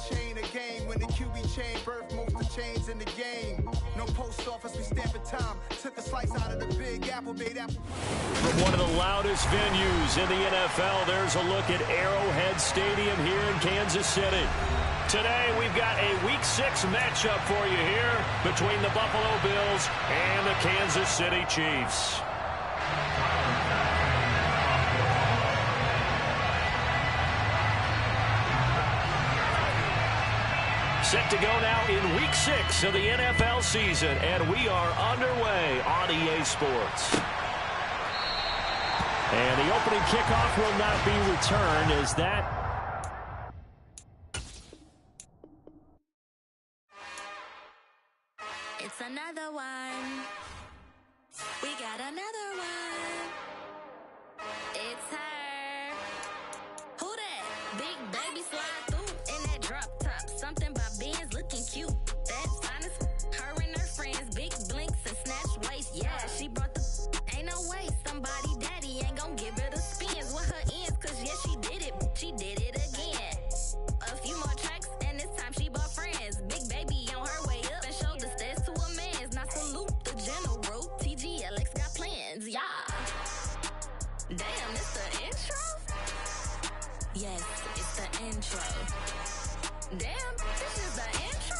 chain of game. When the QB chain birthed most of the chains in the game. No post office, we stamping time. Took a slice out of the Big Apple, made apple. From one of the loudest venues in the NFL, there's a look at Arrowhead Stadium here in Kansas City. Today, we've got a Week 6 matchup for you here between the Buffalo Bills and the Kansas City Chiefs. Set to go now in Week 6 of the NFL season, and we are underway on EA Sports. And the opening kickoff will not be returned as that. It's another one. We got another one. It's her. Who that? Big baby slide through in that drop top. Something by Benz looking cute. That's honest. Her and her friends, big blinks and snatch waist. Yeah, she brought the. Ain't no way somebody daddy ain't gonna give her the spins with her ends. Cause yeah, she did it. She did it again. A few more tracks and this time she bought friends. Big baby on her way up and showed the stairs to a man's. Now salute the general. TGLX got plans, yeah. Damn, it's the intro? Yes, it's the intro. Damn, this is the intro?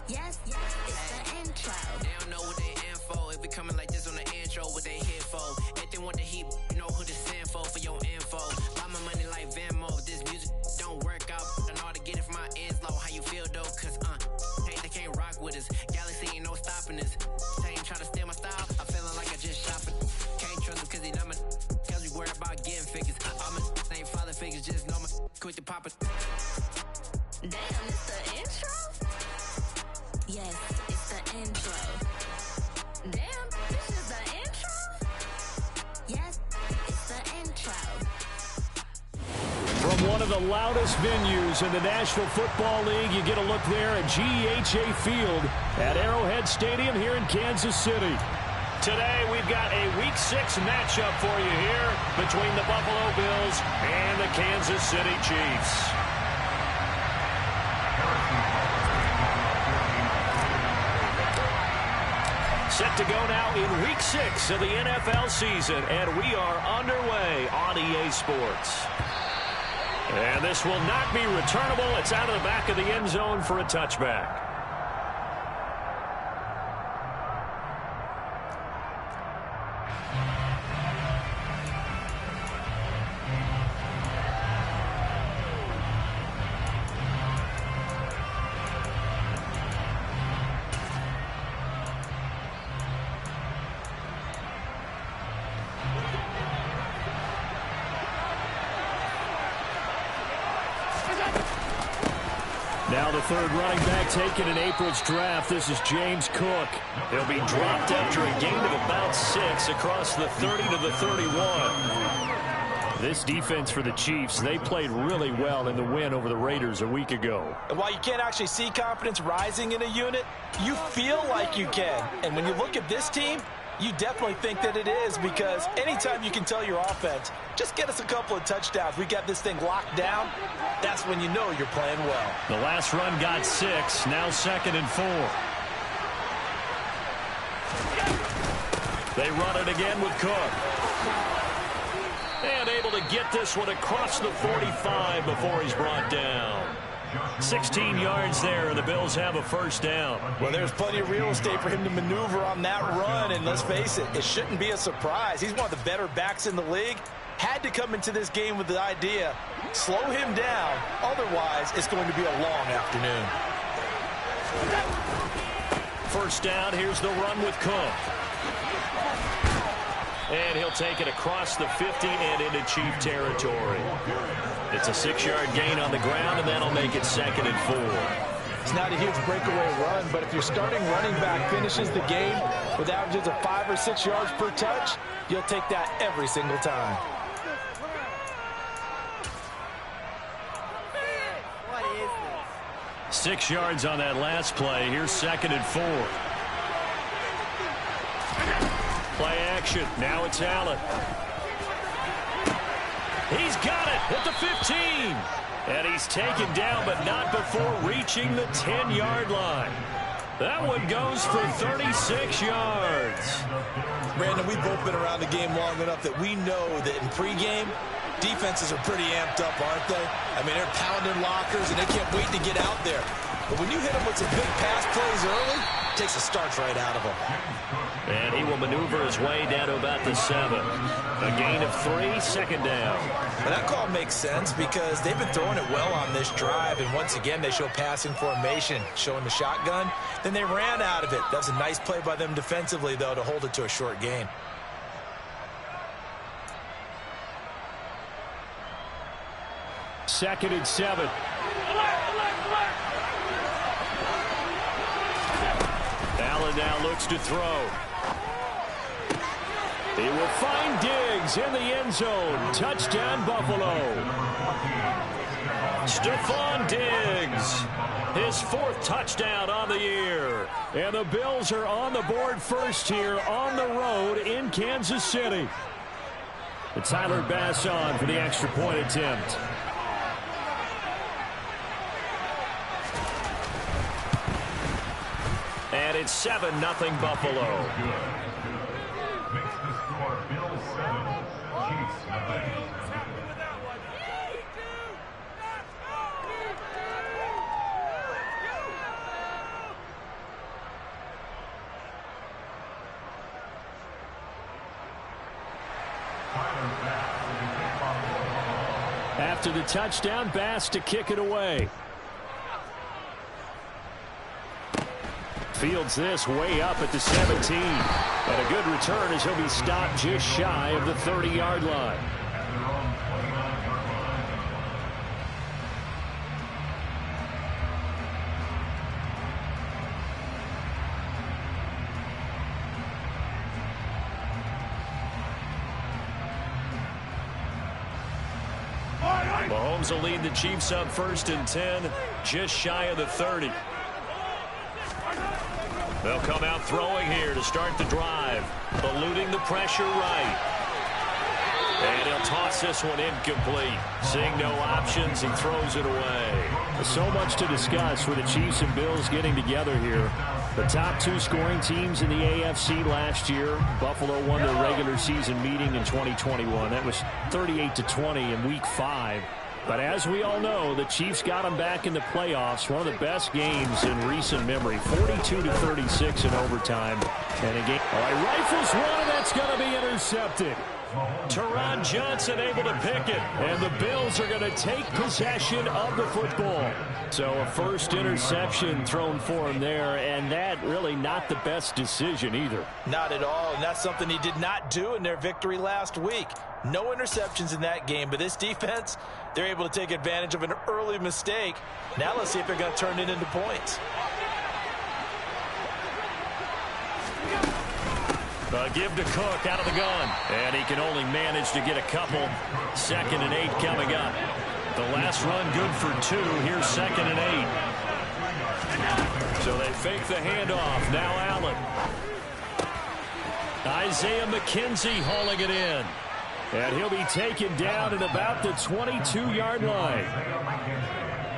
Yes, it's the intro. They don't know what they in for. If we coming like this on the intro, what they here for? If they want the heat, you know who to send for your info. Buy my money like Venmo. If this music don't work out, I know how to get it from my ends low. How you feel though? Cause hey, they can't rock with us. Galaxy ain't no stopping us. They ain't trying to steal my style. I'm feeling like I just shopping. Can't trust him cause he dumb. Cause we worried about getting figures. All my ain't father figures, just know my quick to pop it. Damn, it's the intro? Yes, it's the intro. Damn, this is the intro? Yes, it's the intro. From one of the loudest venues in the National Football League, you get a look there at GEHA Field at Arrowhead Stadium here in Kansas City. Today, we've got a Week 6 matchup for you here between the Buffalo Bills and the Kansas City Chiefs. Set to go now in Week 6 of the NFL season, and we are underway on EA Sports. And this will not be returnable. It's out of the back of the end zone for a touchback. Now the third running back taken in April's draft. This is James Cook. He'll be dropped after a gain of about 6 across the 30 to the 31. This defense for the Chiefs, they played really well in the win over the Raiders a week ago. And while you can't actually see confidence rising in a unit, you feel like you can. And when you look at this team, you definitely think that it is, because anytime you can tell your offense, just get us a couple of touchdowns, we got this thing locked down, that's when you know you're playing well. The last run got 6, now 2nd and 4. They run it again with Cook. And able to get this one across the 45 before he's brought down. 16 yards there, and the Bills have a first down. Well, there's plenty of real estate for him to maneuver on that run, and let's face it, it shouldn't be a surprise. He's one of the better backs in the league. Had to come into this game with the idea, slow him down, otherwise it's going to be a long afternoon. First down, here's the run with Cook. And he'll take it across the 50 and into Chief territory. It's a 6-yard gain on the ground, and that'll make it 2nd and 4. It's not a huge breakaway run, but if your starting running back finishes the game with averages of 5 or 6 yards per touch, you'll take that every single time. What is this? 6 yards on that last play. Here's 2nd and 4. Play action. Now it's Allen. He's got it at the 15. And he's taken down, but not before reaching the 10-yard line. That one goes for 36 yards. Brandon, we've both been around the game long enough that we know that in pregame, defenses are pretty amped up, aren't they? I mean, they're pounding lockers, and they can't wait to get out there. But when you hit them with some big pass plays early, it takes the starch right out of them. And he will maneuver his way down to about the 7. A gain of 3, second down. And that call makes sense because they've been throwing it well on this drive, and once again they show passing formation, showing the shotgun. Then they ran out of it. That was a nice play by them defensively, though, to hold it to a short gain. Second and 7. Allen now looks to throw. He will find Diggs in the end zone. Touchdown, Buffalo. Stephon Diggs, his 4th touchdown on the year. And the Bills are on the board first here on the road in Kansas City. It's Tyler Bass on for the extra point attempt. And it's 7-0 Buffalo. After the touchdown, Bass to kick it away. Fields this way up at the 17. And a good return as he'll be stopped just shy of the 30-yard line. Mahomes will lead the Chiefs up 1st and 10, just shy of the 30. They'll come out throwing here to start the drive, eluding the pressure right. And he'll toss this one incomplete. Seeing no options, he throws it away. So much to discuss with the Chiefs and Bills getting together here. The top 2 scoring teams in the AFC last year. Buffalo won their regular season meeting in 2021. That was 38-20 in Week 5. But as we all know, the Chiefs got them back in the playoffs. One of the best games in recent memory. 42-36 in overtime. And again, all right, rifles one, and that's going to be intercepted. Teron Johnson able to pick it. And the Bills are going to take possession of the football. So a first interception thrown for him there, and that really not the best decision either. Not at all, and that's something he did not do in their victory last week. No interceptions in that game, but this defense, they're able to take advantage of an early mistake. Now let's see if they're going to turn it into points. Give to Cook out of the gun. And he can only manage to get a couple. 2nd and 8 coming up. The last run good for 2. Here's 2nd and 8. So they fake the handoff. Now Allen. Isaiah McKenzie hauling it in. And he'll be taken down at about the 22-yard line.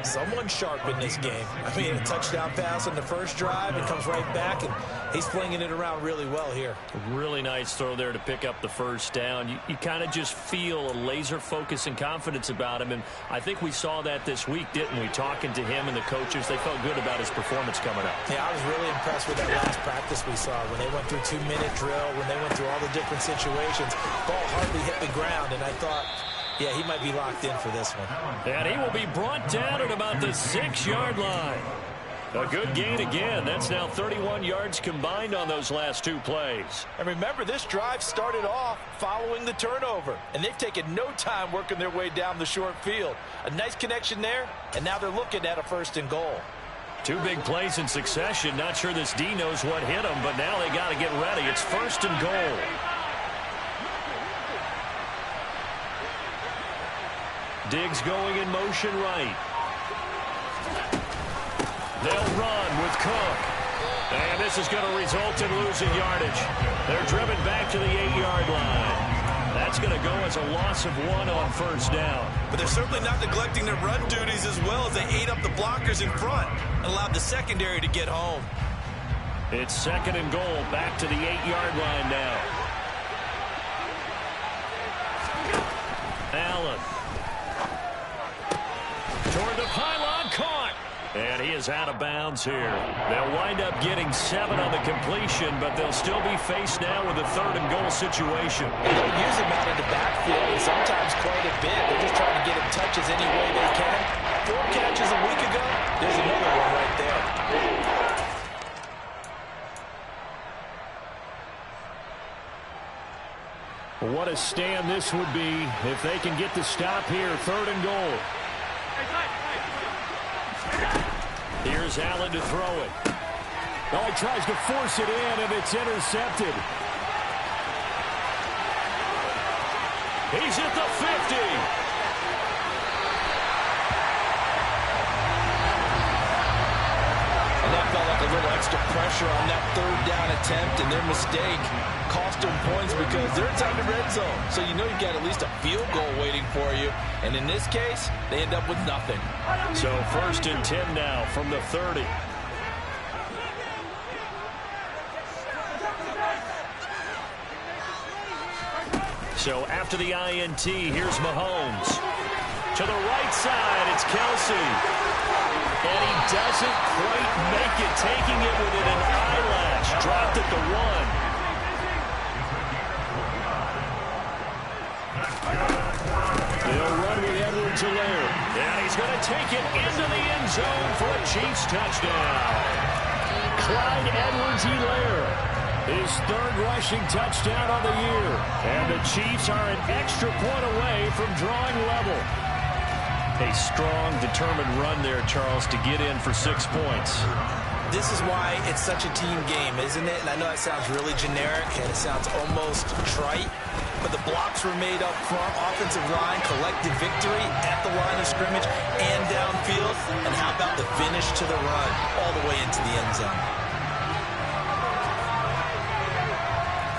Someone sharp in this game. I mean, a touchdown pass on the first drive. It comes right back, and he's flinging it around really well here. Really nice throw there to pick up the first down. You kind of just feel a laser focus and confidence about him, and I think we saw that this week, didn't we? Talking to him and the coaches, they felt good about his performance coming up. Yeah, I was really impressed with that last practice we saw when they went through 2-minute drill, when they went through all the different situations. Ball hardly hit the ground, and I thought, yeah, he might be locked in for this one. And he will be brought down at about the 6-yard line. A good gain again. That's now 31 yards combined on those last 2 plays. And remember, this drive started off following the turnover, and they've taken no time working their way down the short field. A nice connection there, and now they're looking at a 1st and goal. 2 big plays in succession. Not sure this D knows what hit him, but now they got to get ready. It's 1st and goal. Diggs going in motion right. They'll run with Cook. And this is going to result in losing yardage. They're driven back to the 8-yard line. that's going to go as a loss of 1 on first down. But they're certainly not neglecting their run duties as well as they ate up the blockers in front and allowed the secondary to get home. It's 2nd and goal, back to the 8-yard line now. Allen. Toward the pylon, caught. And he is out of bounds here. They'll wind up getting 7 on the completion, but they'll still be faced now with a 3rd and goal situation. They'll use him out of the backfield, and sometimes quite a bit. They're just trying to get him touches any way they can. 4 catches a week ago. There's another one right there. What a stand this would be if they can get the stop here. 3rd and goal. Here's Allen to throw it. Oh, he tries to force it in, and it's intercepted. He's at the 50. And that felt like a little extra pressure on that 3rd down attempt, and their mistake cost them points because they're inside the red zone. So you know you've got at least a field goal waiting for you. And in this case, they end up with nothing. So 1st and 10 now from the 30. So after the INT, here's Mahomes. To the right side, it's Kelsey. And he doesn't quite make it, taking it within an eyelash. Dropped at the 1. They'll run with Edwards-Helaire. And he's going to take it into the end zone for a Chiefs touchdown. Clyde Edwards-Helaire. His 3rd rushing touchdown on the year. And the Chiefs are an extra point away from drawing level. A strong, determined run there, Charles, to get in for 6 points. This is why it's such a team game, isn't it? And I know that sounds really generic and it sounds almost trite, but the blocks were made up front, offensive line, collective victory at the line of scrimmage and downfield. And how about the finish to the run all the way into the end zone?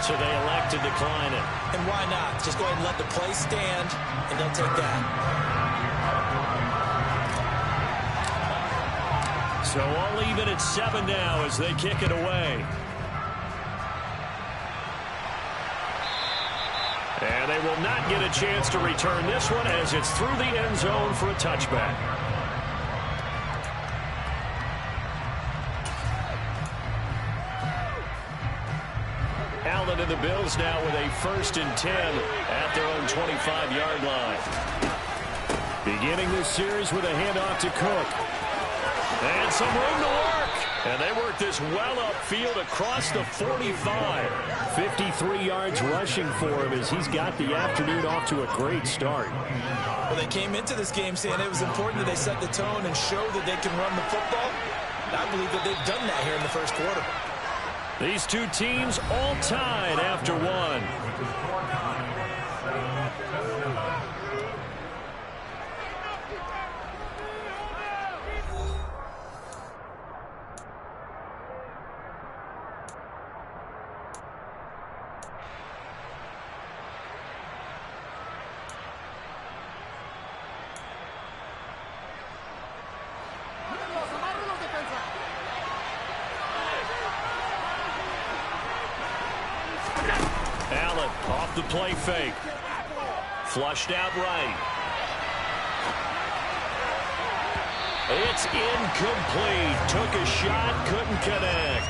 So they elect to decline it. And why not? Just go ahead and let the play stand, and they'll take that. So all even at 7 now as they kick it away. And they will not get a chance to return this one as it's through the end zone for a touchback. Allen and the Bills now with a 1st and 10 at their own 25-yard line. Beginning this series with a handoff to Cook. And some room to work. And they work this well upfield across the 45. 53 yards rushing for him as he's got the afternoon off to a great start. Well, they came into this game saying it was important that they set the tone and show that they can run the football. I believe that they've done that here in the 1st quarter. These two teams all tied after 1. Allen off the play fake. Flushed out right. It's incomplete. Took a shot, couldn't connect.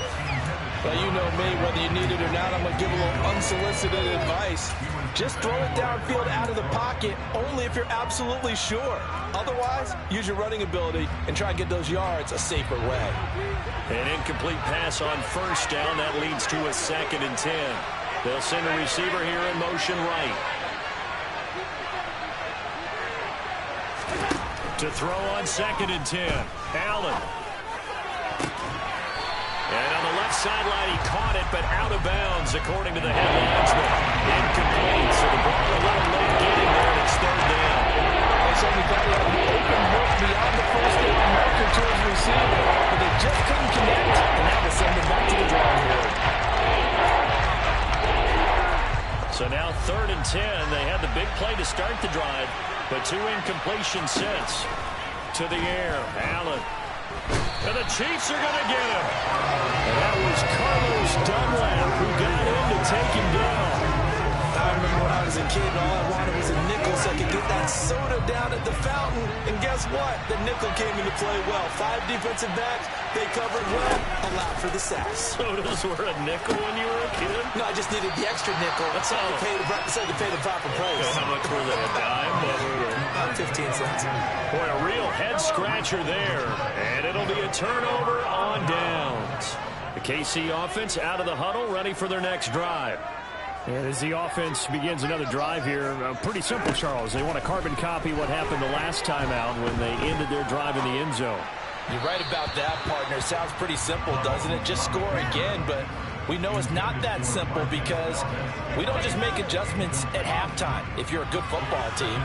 Well, you know me, whether you need it or not, I'm going to give a little unsolicited advice. Just throw it downfield out of the pocket, only if you're absolutely sure. Otherwise, use your running ability and try and get those yards a safer way. An incomplete pass on 1st down. That leads to a 2nd and 10. They'll send a receiver here in motion right. To throw on 2nd and 10. Allen. And on the left sideline, he caught it, but out of bounds, according to the headlines. Incomplete, so the ball a little late getting there, and it's 3rd down. They certainly thought he had an open look beyond the first down marker to his receiver, but they just couldn't connect, and that will send them back to the drawing board. So now 3rd and 10. They had the big play to start the drive, but 2 incompletions since. To the air, Allen. And the Chiefs are going to get him. And that was Carlos Dunlap who got in to take him down. I remember when I was a kid and all I wanted was a nickel so I could get that soda down at the fountain. And guess what? The nickel came into play well. 5 defensive backs, they covered well, allowed for the sacks. Sodas were a nickel when you were a kid? No, I just needed the extra nickel. That's how to pay the proper price. Okay, how much were they? A dime? About 15 cents. Boy, a real head-scratcher there. And it'll be a turnover on downs. The KC offense out of the huddle, ready for their next drive. And as the offense begins another drive here, pretty simple, Charles. They want to carbon copy what happened the last time out when they ended their drive in the end zone. You're right about that, partner. Sounds pretty simple, doesn't it? Just score again, but we know it's not that simple because we don't just make adjustments at halftime. If you're a good football team,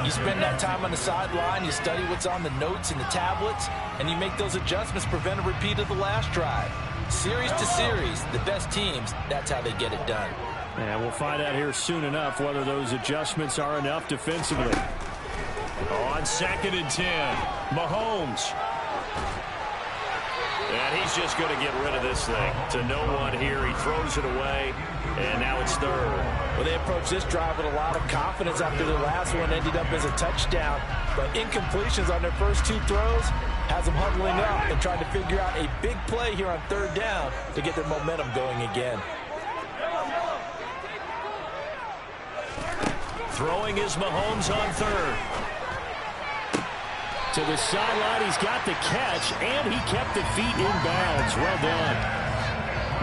you spend that time on the sideline, you study what's on the notes and the tablets, and you make those adjustments, prevent a repeat of the last drive. Series to series, the best teams, that's how they get it done. And we'll find out here soon enough whether those adjustments are enough defensively. On 2nd and 10, Mahomes. And he's just going to get rid of this thing. To no one here. He throws it away. And now it's 3rd. Well, they approached this drive with a lot of confidence after the last one ended up as a touchdown. But incompletions on their first 2 throws has them huddling up and trying to figure out a big play here on 3rd down to get their momentum going again. Throwing is Mahomes on 3rd. To the sideline, he's got the catch, and he kept the feet in bounds. Well done.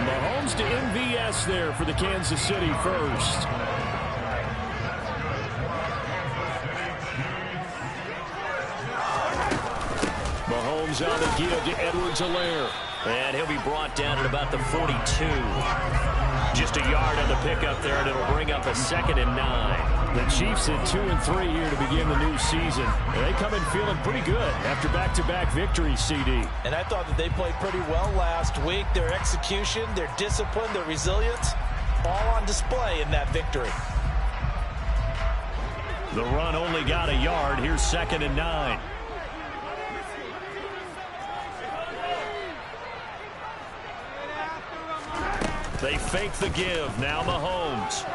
Mahomes to MVS there for the Kansas City first. Mahomes on the give to Edwards-Helaire. And he'll be brought down at about the 42. Just a yard on the pickup there, and it'll bring up a 2nd and 9. The Chiefs at 2 and 3 here to begin the new season. And they come in feeling pretty good after back-to-back victories, CD. And I thought that they played pretty well last week. Their execution, their discipline, their resilience, all on display in that victory. The run only got a yard. Here's 2nd and 9. They fake the give. Now Mahomes.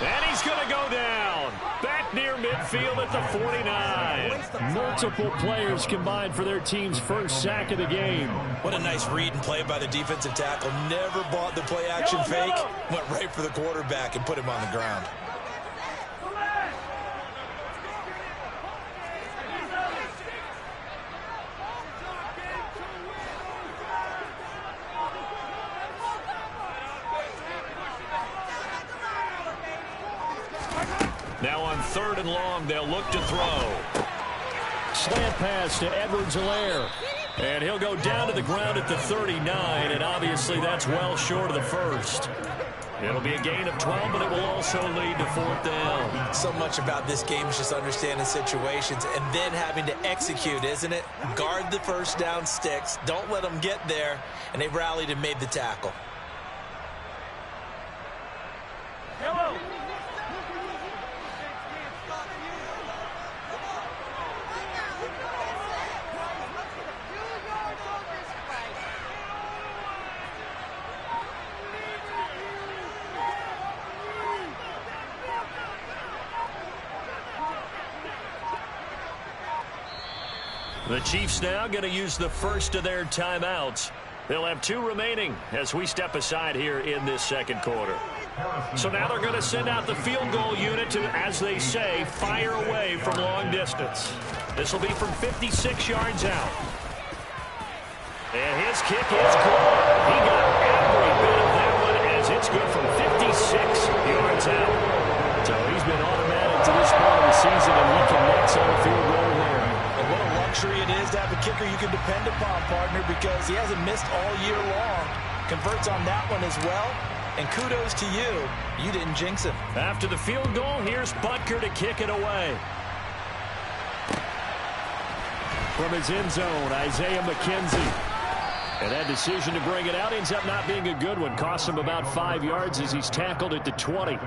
And he's going to go down. Back near midfield at the 49. Multiple players combined for their team's first sack of the game. What a nice read and play by the defensive tackle. Never bought the play-action fake. Went right for the quarterback and put him on the ground. Now on 3rd and long, they'll look to throw. Slant pass to Edwards-Helaire. And he'll go down to the ground at the 39, and obviously that's well short of the first. It'll be a gain of 12, but it will also lead to 4th down. So much about this game is just understanding situations and then having to execute, isn't it? Guard the first down sticks. Don't let them get there. And they rallied and made the tackle. Hello. The Chiefs now going to use the first of their timeouts. They'll have 2 remaining as we step aside here in this 2nd quarter. So now they're going to send out the field goal unit to, as they say, fire away from long distance. This will be from 56 yards out. And his kick is good. He got every bit of that one as it's good from 56 yards out. So he's been automatic to this point of the season, and he connects on the field goal there. And what a luxury it is to have a kicker you can depend upon, partner, because he hasn't missed all year long. Converts on that one as well. And kudos to you. You didn't jinx him. After the field goal, here's Butker to kick it away. From his end zone, Isaiah McKenzie. And that decision to bring it out ends up not being a good one. Costs him about 5 yards as he's tackled at the 20.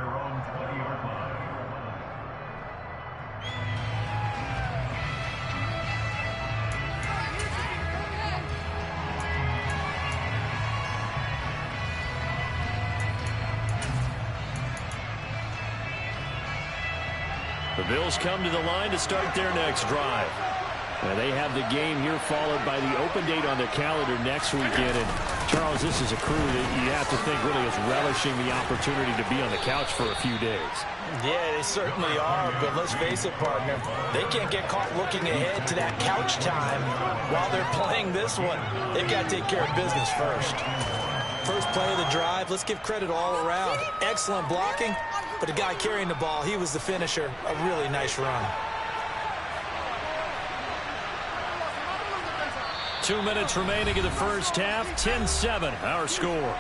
The Bills come to the line to start their next drive. Now they have the game here followed by the open date on their calendar next weekend. And Charles, this is a crew that you have to think really is relishing the opportunity to be on the couch for a few days. Yeah, they certainly are, but let's face it, partner. They can't get caught looking ahead to that couch time while they're playing this one. They've got to take care of business first. First play of the drive, let's give credit all around. Excellent blocking, but the guy carrying the ball, he was the finisher. A really nice run. 2 minutes remaining in the first half. 10-7, our score.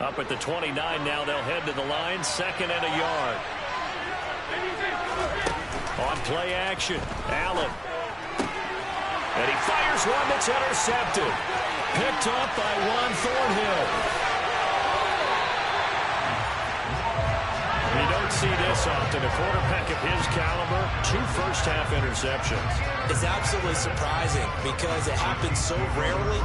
Up at the 29 now, they'll head to the line. 2nd and a yard. On play action, Allen. And he fires one that's intercepted. Picked off by Juan Thornhill. You don't see this often. A quarterback of his caliber, 2 first-half interceptions. It's absolutely surprising because it happens so rarely.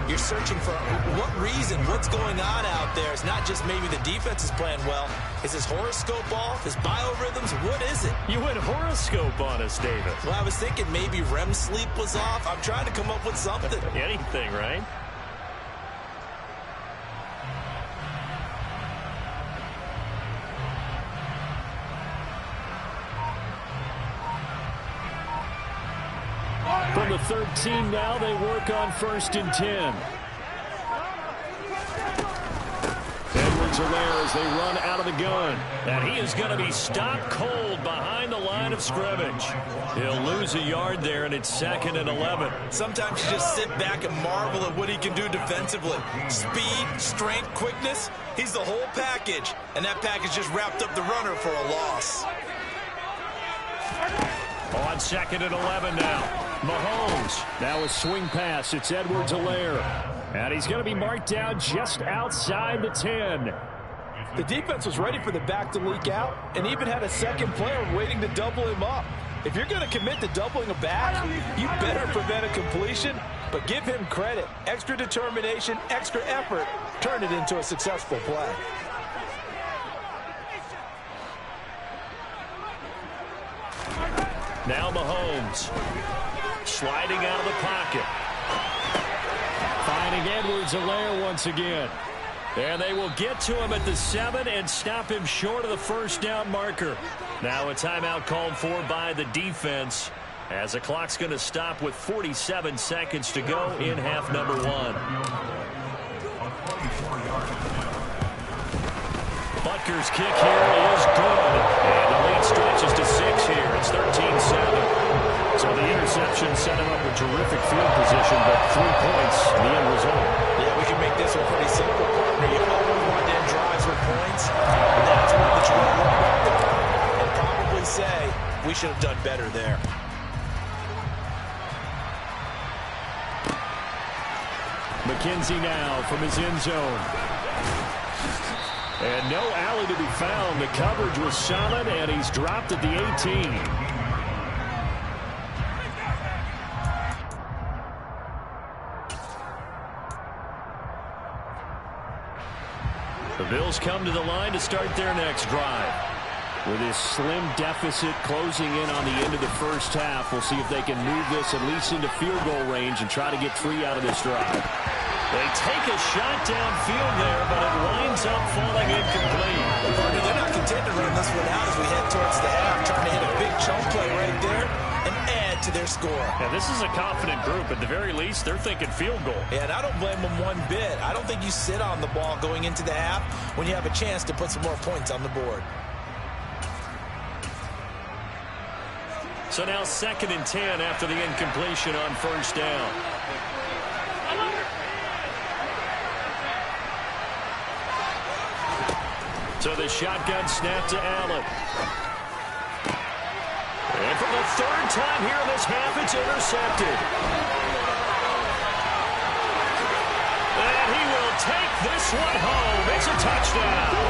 You're searching for what reason, what's going on out there. It's not just maybe the defense is playing well. Is his horoscope off? His biorhythms? What is it? You went horoscope on us, David. Well, I was thinking maybe REM sleep was off. I'm trying to come up with something. Anything, right? From the 13 now, they work on 1st and 10. Edwards-Helaire as they run out of the gun. And he is going to be stopped cold behind the line of scrimmage. He'll lose a yard there, and it's 2nd and 11. Sometimes you just sit back and marvel at what he can do defensively. Speed, strength, quickness. He's the whole package. And that package just wrapped up the runner for a loss. On 2nd and 11 now. Mahomes. Now a swing pass. It's Edwards-Helaire. And he's going to be marked down just outside the 10. The defense was ready for the back to leak out and even had a second player waiting to double him up. If you're going to commit to doubling a back, you better prevent a completion, but give him credit. Extra determination, extra effort, turn it into a successful play. Now Mahomes. Sliding out of the pocket. Finding Edwards-Helaire once again. And they will get to him at the 7 and stop him short of the first down marker. Now a timeout called for by the defense as the clock's going to stop with 47 seconds to go in half number 1. Butker's kick here is good. And the lead stretches to 6 here. It's 13-7. So the interception set him up with terrific field position, but 3 points, the end result. Yeah, we can make this one pretty simple, partner. You always want to end drives with points. That's one that you want to look at and probably say we should have done better there. McKenzie now from his end zone. And no alley to be found. The coverage was solid, and he's dropped at the 18. The Bills come to the line to start their next drive. With this slim deficit closing in on the end of the first half, we'll see if they can move this at least into field goal range and try to get 3 out of this drive. They take a shot downfield there, but it winds up falling incomplete. They're not content to run this one out as we head towards the half, trying to hit a big chunk play right there and add to their score. Yeah, this is a confident group. At the very least, they're thinking field goal. Yeah, and I don't blame them one bit. I don't think you sit on the ball going into the half when you have a chance to put some more points on the board. So now 2nd and 10 after the incompletion on first down. So the shotgun snap to Allen. And for the 3rd time here in this half, it's intercepted. And he will take this one home. It's a touchdown.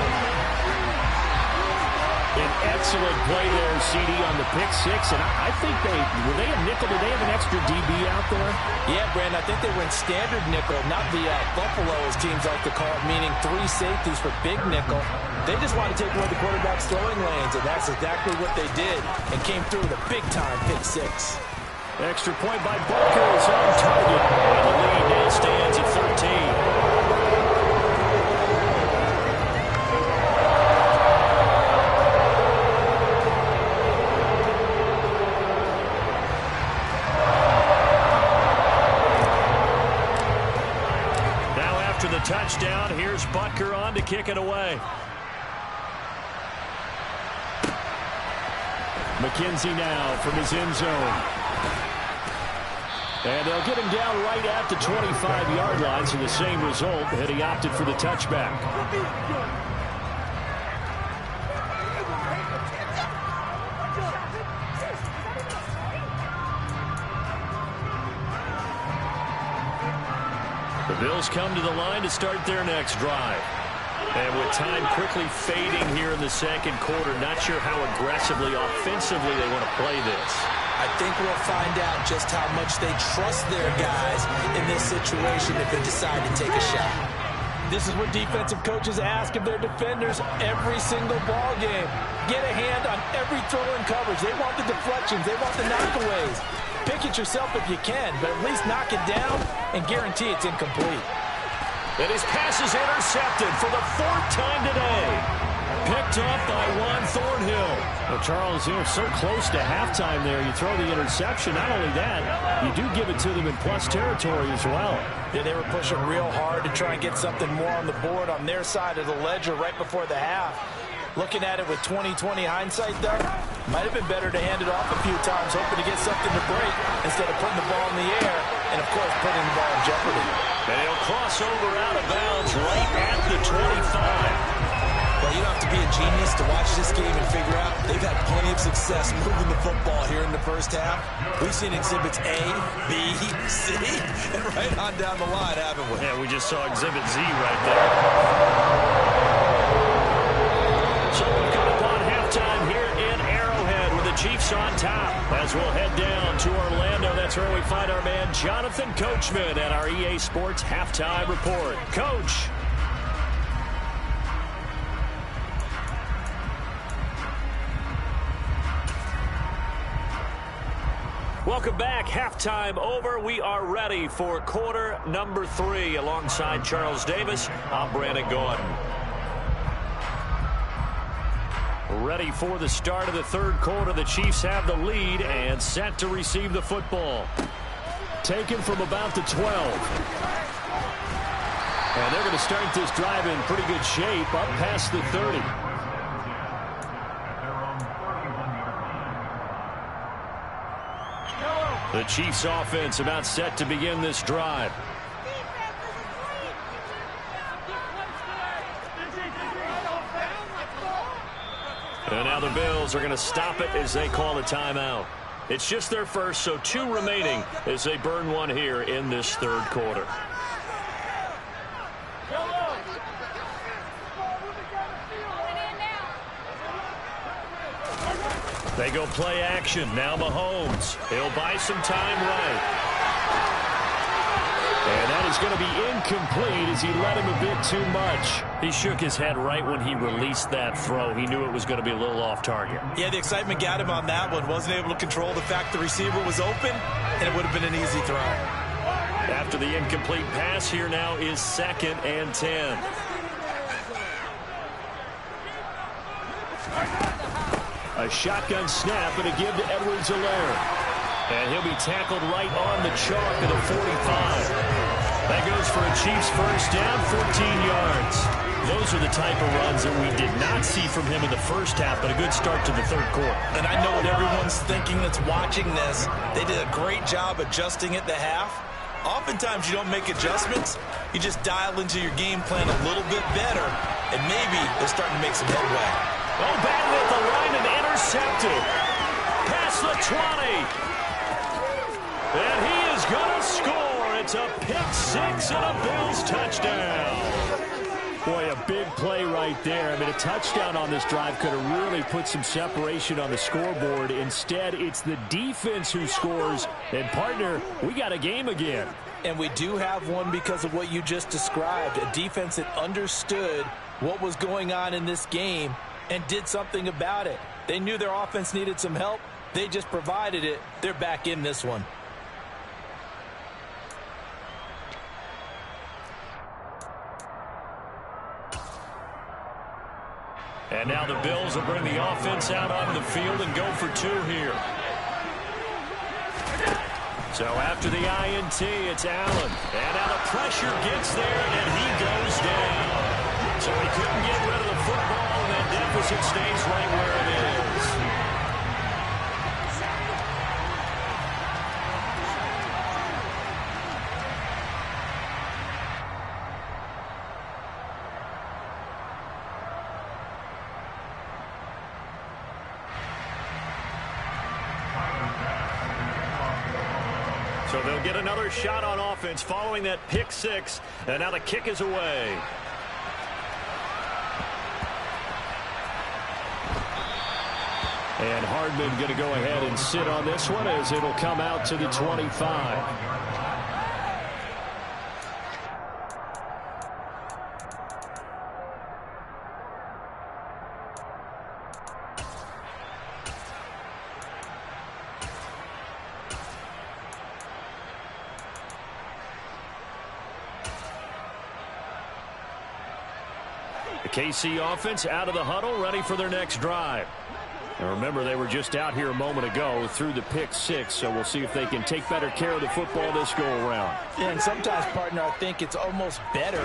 An excellent play there, CD, on the pick six. And I think were they a nickel? Did they have an extra DB out there? Yeah, Brandon, I think they were in standard nickel, not the Buffalo, as teams like to call it, meaning 3 safeties for big nickel. They just want to take away the quarterback's throwing lanes, and that's exactly what they did, and came through with a big-time pick six. Extra point by Butker is on target. And the lead now stands at 13. The touchdown. Here's Butker on to kick it away. McKenzie now from his end zone. And they'll get him down right at the 25-yard line, so the same result, and he opted for the touchback. The Bills come to the line to start their next drive. And with time quickly fading here in the 2nd quarter, not sure how aggressively, offensively they want to play this. I think we'll find out just how much they trust their guys in this situation if they decide to take a shot. This is what defensive coaches ask of their defenders every single ball game. Get a hand on every throw in coverage. They want the deflections. They want the knockaways. Pick it yourself if you can, but at least knock it down and guarantee it's incomplete. And his pass is intercepted for the 4th time today. Picked up by Juan Thornhill. Well, Charles, so close to halftime there. You throw the interception. Not only that, you do give it to them in plus territory as well. Yeah, they were pushing real hard to try and get something more on the board on their side of the ledger right before the half. Looking at it with 20/20 hindsight, though, might have been better to hand it off a few times, hoping to get something to break instead of putting the ball in the air and, of course, putting the ball in jeopardy. And he'll cross over out of bounds right at the 25. Well, you don't have to be a genius to watch this game and figure out they've had plenty of success moving the football here in the first half. We've seen exhibits A, B, C, and right on down the line, haven't we? Yeah, we just saw exhibit Z right there. So we've got upon halftime here in Arrowhead with the Chiefs on top. As we'll head down to Orlando, that's where we find our man Jonathan Coachman at our EA Sports Halftime Report. Coach. Welcome back. Halftime over. We are ready for quarter number 3. Alongside Charles Davis, I'm Brandon Gordon. Ready for the start of the 3rd quarter. The Chiefs have the lead and set to receive the football. Taken from about the 12. And they're going to start this drive in pretty good shape, up past the 30. The Chiefs offense about set to begin this drive. And now the Bills are going to stop it as they call a timeout. It's just their first, so 2 remaining as they burn one here in this 3rd quarter. They go play action. Now Mahomes. He'll buy some time right. And that is going to be incomplete as he let him a bit too much. He shook his head right when he released that throw. He knew it was going to be a little off target. Yeah, the excitement got him on that one. Wasn't able to control the fact the receiver was open, and it would have been an easy throw. After the incomplete pass, here now is 2nd and 10. A shotgun snap and a give to Edwards-Helaire. And he'll be tackled right on the chalk of the 45. That goes for a Chiefs first down, 14 yards. Those are the type of runs that we did not see from him in the first half, but a good start to the third quarter. And I know what everyone's thinking that's watching this. They did a great job adjusting at the half. Oftentimes you don't make adjustments. You just dial into your game plan a little bit better, and maybe they're starting to make some headway. Oh, batted at the line and intercepted. Past the 20. And he is going to score. It's a pick six and a Bills touchdown. Boy, a big play right there. I mean, a touchdown on this drive could have really put some separation on the scoreboard. Instead, it's the defense who scores. And, partner, we got a game again. And we do have one because of what you just described. A defense that understood what was going on in this game and did something about it. They knew their offense needed some help. They just provided it. They're back in this one. And now the Bills will bring the offense out on the field and go for two here. So after the INT, it's Allen. And now the pressure gets there, and he goes down. So he couldn't get rid of the football, and that deficit stays right where it is. So they'll get another shot on offense following that pick six. And now the kick is away. And Hardman going to go ahead and sit on this one as it'll come out to the 25. KC offense out of the huddle, ready for their next drive. And remember, they were just out here a moment ago through the pick six, so we'll see if they can take better care of the football this go-around. Yeah, and sometimes, partner, I think it's almost better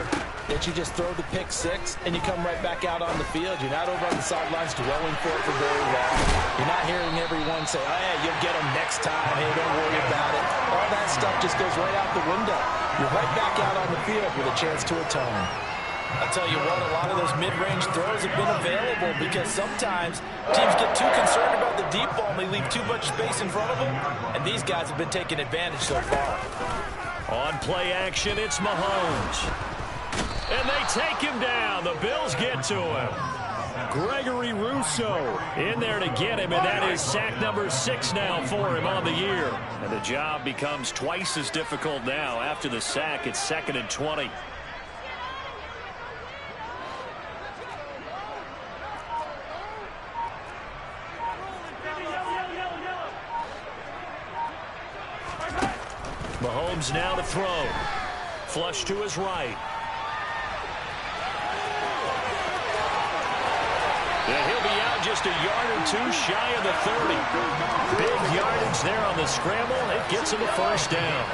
that you just throw the pick six and you come right back out on the field. You're not over on the sidelines dwelling for it for very long. You're not hearing everyone say, oh, yeah, you'll get them next time. Hey, don't worry about it. All that stuff just goes right out the window. You're right back out on the field with a chance to atone. I'll tell you what, a lot of those mid-range throws have been available because sometimes teams get too concerned about the deep ball and they leave too much space in front of them, and these guys have been taking advantage so far. On play action, it's Mahomes. And they take him down. The Bills get to him. Gregory Rousseau in there to get him, and that is sack number 6 now for him on the year. And the job becomes twice as difficult now. After the sack, it's 2nd and 20. Mahomes now to throw. Flush to his right. And he'll be out just a yard or two shy of the 30. Big yardage there on the scramble. It gets him a first down.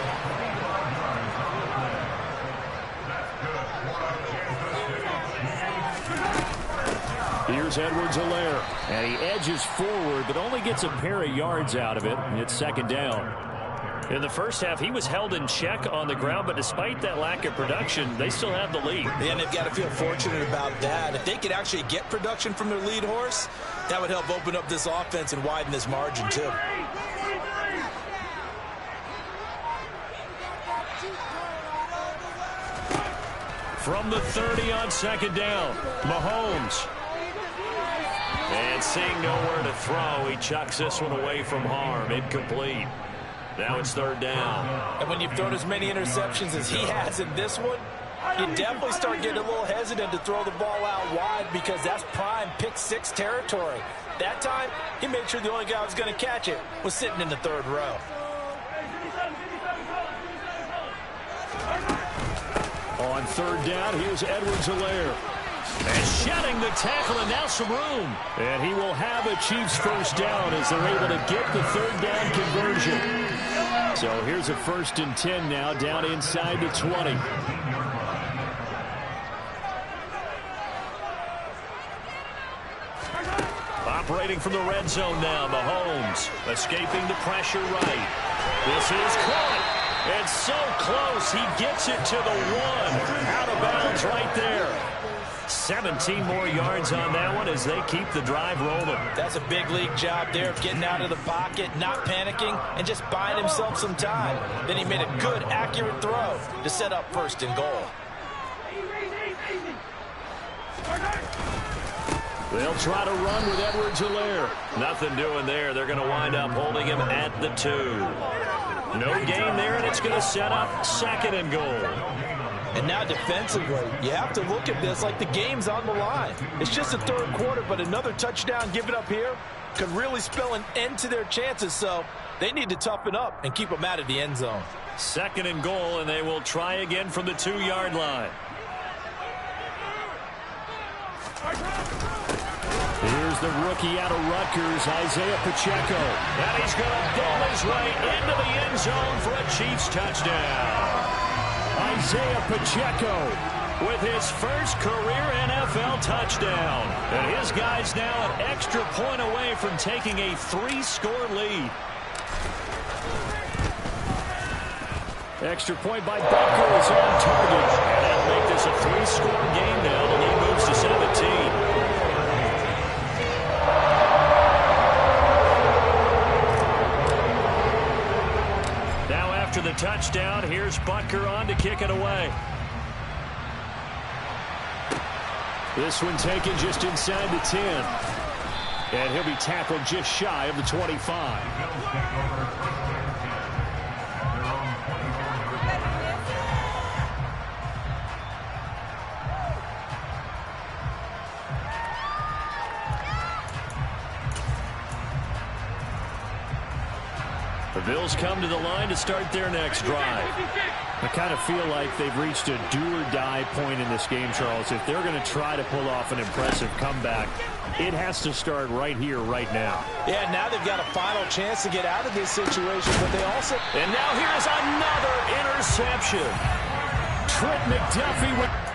Here's Edwards-Helaire. And he edges forward, but only gets a pair of yards out of it. And it's 2nd down. In the first half, he was held in check on the ground, but despite that lack of production, they still have the lead. And they've got to feel fortunate about that. If they could actually get production from their lead horse, that would help open up this offense and widen this margin, too. From the 30 on 2nd down, Mahomes. And seeing nowhere to throw, he chucks this one away from harm. Incomplete. Now it's 3rd down. And when you've thrown as many interceptions as he has in this one, you definitely start getting a little hesitant to throw the ball out wide because that's prime pick six territory. That time, he made sure the only guy who was going to catch it was sitting in the 3rd row. On 3rd down, here's Edwards-Helaire. And shedding the tackle, and now some room. And he will have a Chiefs first down as they're able to get the 3rd down conversion. So here's a 1st and 10 now, down inside the 20. Operating from the red zone now, Mahomes escaping the pressure right. This is caught. It's so close. He gets it to the 1. Out of bounds right there. 17 more yards on that one as they keep the drive rolling. That's a big league job there of getting out of the pocket, not panicking, and just buying himself some time. Then he made a good, accurate throw to set up 1st and goal. They'll try to run with Edwards-Helaire. Nothing doing there. They're going to wind up holding him at the 2. No gain there, and it's going to set up 2nd and goal. And now defensively, you have to look at this like the game's on the line. It's just the 3rd quarter, but another touchdown given up here could really spell an end to their chances, so they need to toughen up and keep them out of the end zone. 2nd and goal, and they will try again from the 2-yard line. Here's the rookie out of Rutgers, Isaiah Pacheco. And he's going to ball his way into the end zone for a Chiefs touchdown. Isaiah Pacheco with his first career NFL touchdown. And his guy's now an extra point away from taking a 3-score lead. Extra point by Butker is on target. And that'll make this a 3-score game now. The lead moves to 17. After the touchdown, here's Butker on to kick it away. This one taken just inside the 10. And he'll be tackled just shy of the 25. The Bills come to the line to start their next drive. I kind of feel like they've reached a do-or-die point in this game, Charles. If they're going to try to pull off an impressive comeback, it has to start right here, right now. Yeah, now they've got a final chance to get out of this situation, but they also... And now here's another interception. Trent McDuffie with...